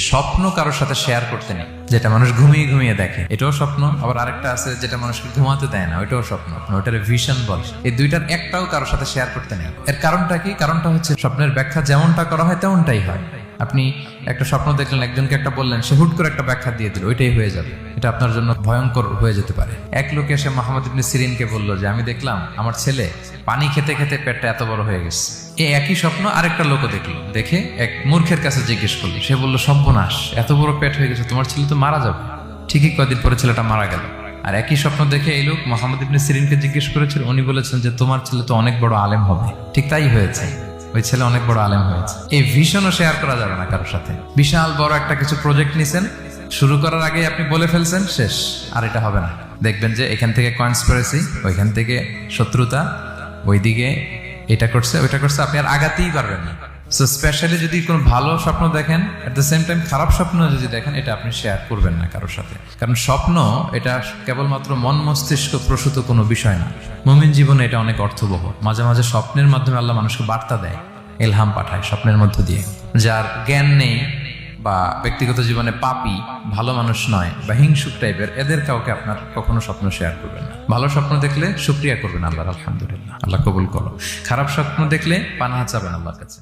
স্বপ্ন কারোর সাথে শেয়ার করতে নেই, যেটা মানুষ ঘুমিয়ে ঘুমিয়ে দেখে এটাও স্বপ্ন, আবার আরেকটা আছে যেটা মানুষকে ঘুমাতে দেয় না, ওইটাও স্বপ্ন, ওইটার ভিশন বলে। এই দুইটার একটাও কারোর সাথে শেয়ার করতে নেই। এর কারণটা কি? কারণটা হচ্ছে স্বপ্নের ব্যাখ্যা যেমনটা করা হয় তেমনটাই হয়। আপনি একটা স্বপ্ন দেখলেন, একজনকে একটা বললেন, সে হুট করে একটা ব্যাখ্যা দিয়ে দিল, ওইটাই হয়ে যাবে। এটা আপনার জন্য ভয়ঙ্কর হয়ে যেতে পারে। এক লোক এসে মুহাম্মদ ইবনে সিরিনকে বলল যে আমি দেখলাম আমার ছেলে পানি খেতে খেতে পেটটা এত বড় হয়ে গেছে। এই একই স্বপ্ন আরেকটা লোকও দেখলো, দেখে এক মূর্খের কাছে জিজ্ঞেস করলো। সে বলল সর্বনাশ, এত বড় পেট হয়ে গেছে, তোমার ছেলে তো মারা যাবে। ঠিকই কয়েকদিন পরে ছেলেটা মারা গেল। আর একই স্বপ্ন দেখে এই লোক মুহাম্মদ ইবনে সিরিনকে জিজ্ঞেস করেছিল, উনি বলেছেন যে তোমার ছেলে তো অনেক বড় আলেম হবে। ঠিক তাই হয়েছে, ওই ছেলে অনেক বড় আলেম হয়েছে। এই ভিশনও শেয়ার করা যাবে না কারোর সাথে। বিশাল বড় একটা কিছু প্রজেক্ট নিছেন, শুরু করার আগে আপনি বলে ফেলছেন, শেষ, আর এটা হবে না। দেখবেন যে এখান থেকে কনস্পিরেসি, ওইখান থেকে শত্রুতা, ওইদিকে এটা করছে ওইটা করছে, আপনি আর আগাতেই পারবেন না। সো স্পেশালি যদি কোনো ভালো স্বপ্ন দেখেন, এট দ্য সেম টাইম খারাপ স্বপ্ন যদি দেখেন, এটা আপনি শেয়ার করবেন না কারোর সাথে। কারণ স্বপ্ন এটা কেবলমাত্র মন মস্তিষ্ক প্রসূত কোনো বিষয় না। মুমিন জীবনে এটা অনেক অর্থবহ। মাঝে মাঝে স্বপ্নের মাধ্যমে আল্লাহ মানুষকে বার্তা দেয়, ইলহাম পাঠায় স্বপ্নের মধ্য দিয়ে। যার জ্ঞান নেই বা ব্যক্তিগত জীবনে পাপী, ভালো মানুষ নয় বা হিংসুক টাইপের, এদের কাউকে আপনার কখনো স্বপ্ন শেয়ার করবেন না। ভালো স্বপ্ন দেখলে শুকরিয়া করবেন আল্লাহর, আলহামদুলিল্লাহ, আল্লাহ কবুল করো। খারাপ স্বপ্ন দেখলে পানাহা চাবেন আল্লাহর কাছে।